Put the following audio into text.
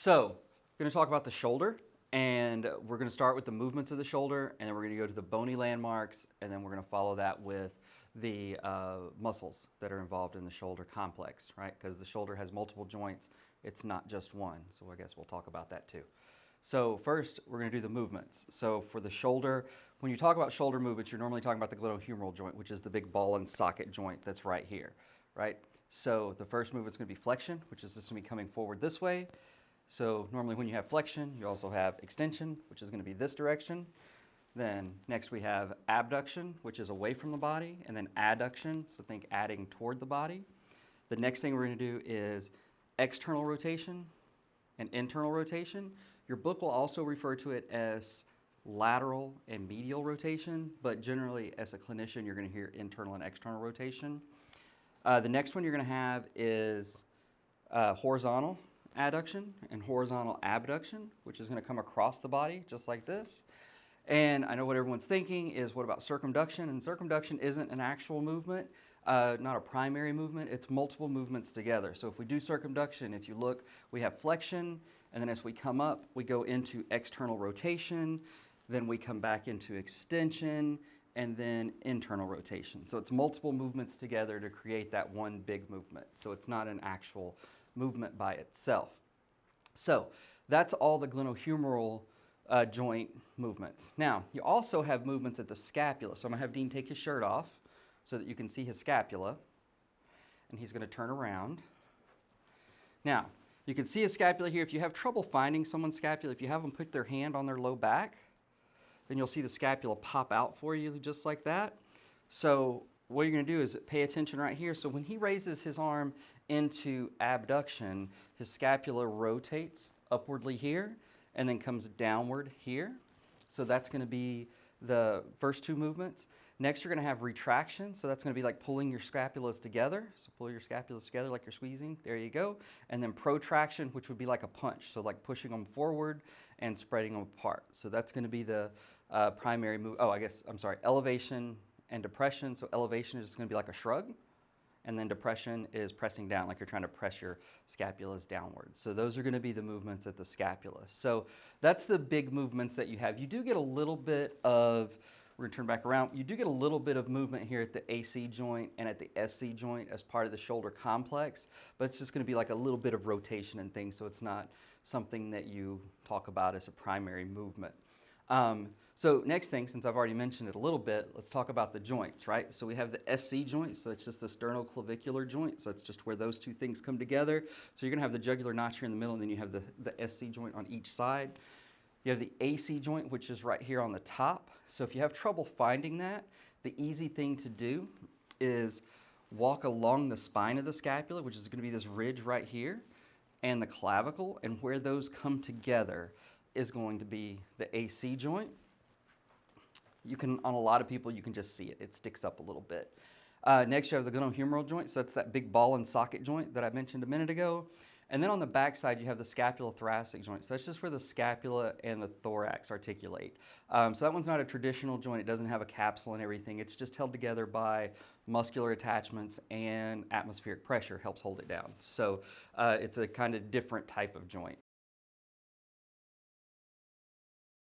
So, we're going to talk about the shoulder, and we're going to start with the movements of the shoulder, and then we're going to go to the bony landmarks, and then we're going to follow that with the muscles that are involved in the shoulder complex, right? Because the shoulder has multiple joints, it's not just one. So, I guess we'll talk about that too. So, first, we're going to do the movements. So, for the shoulder, when you talk about shoulder movements, you're normally talking about the glenohumeral joint, which is the big ball and socket joint that's right here, right? So, the first movement is going to be flexion, which is just going to be coming forward this way. So normally when you have flexion, you also have extension, which is going to be this direction. Then next we have abduction, which is away from the body, and then adduction, so think adding toward the body. The next thing we're going to do is external rotation and internal rotation. Your book will also refer to it as lateral and medial rotation, but generally as a clinician, you're going to hear internal and external rotation. The next one you're going to have is horizontal adduction and horizontal abduction, which is going to come across the body just like this. And I know what everyone's thinking is, what about circumduction? And circumduction isn't an actual movement, not a primary movement, it's multiple movements together. So if we do circumduction, if you look, we have flexion, and then as we come up, we go into external rotation, then we come back into extension, and then internal rotation. So it's multiple movements together to create that one big movement. So it's not an actual movement by itself. So that's all the glenohumeral joint movements. Now, you also have movements at the scapula. So I'm going to have Dean take his shirt off so that you can see his scapula. And he's going to turn around. Now, you can see his scapula here. If you have trouble finding someone's scapula, if you have them put their hand on their low back, then you'll see the scapula pop out for you just like that. So what you're going to do is pay attention right here. So when he raises his arm into abduction, his scapula rotates upwardly here and then comes downward here. So that's going to be the first two movements. Next, you're going to have retraction. So that's going to be like pulling your scapulas together. So pull your scapulas together like you're squeezing. There you go. And then protraction, which would be like a punch. So like pushing them forward and spreading them apart. So that's going to be the primary move. Oh, elevation and depression. So elevation is just going to be like a shrug. And then depression is pressing down, like you're trying to press your scapulas downward. So those are going to be the movements at the scapula. So that's the big movements that you have. You do get a little bit of, we're going to turn back around, you do get a little bit of movement here at the AC joint and at the SC joint as part of the shoulder complex, but it's just going to be like a little bit of rotation and things, so it's not something that you talk about as a primary movement. So next thing, since I've already mentioned it a little bit, let's talk about the joints, right? So we have the SC joint, so it's just the sternoclavicular joint, so it's just where those two things come together. So you're going to have the jugular notch here in the middle, and then you have the SC joint on each side. You have the AC joint, which is right here on the top. So if you have trouble finding that, the easy thing to do is walk along the spine of the scapula, which is going to be this ridge right here, and the clavicle, and where those come together is going to be the AC joint. You can, on a lot of people, you can just see it. It sticks up a little bit. Next, you have the glenohumeral joint. So that's that big ball and socket joint that I mentioned a minute ago. And then on the back side, you have the scapulothoracic joint. So that's just where the scapula and the thorax articulate. So that one's not a traditional joint. It doesn't have a capsule and everything. It's just held together by muscular attachments, and atmospheric pressure helps hold it down. So it's a kind of different type of joint.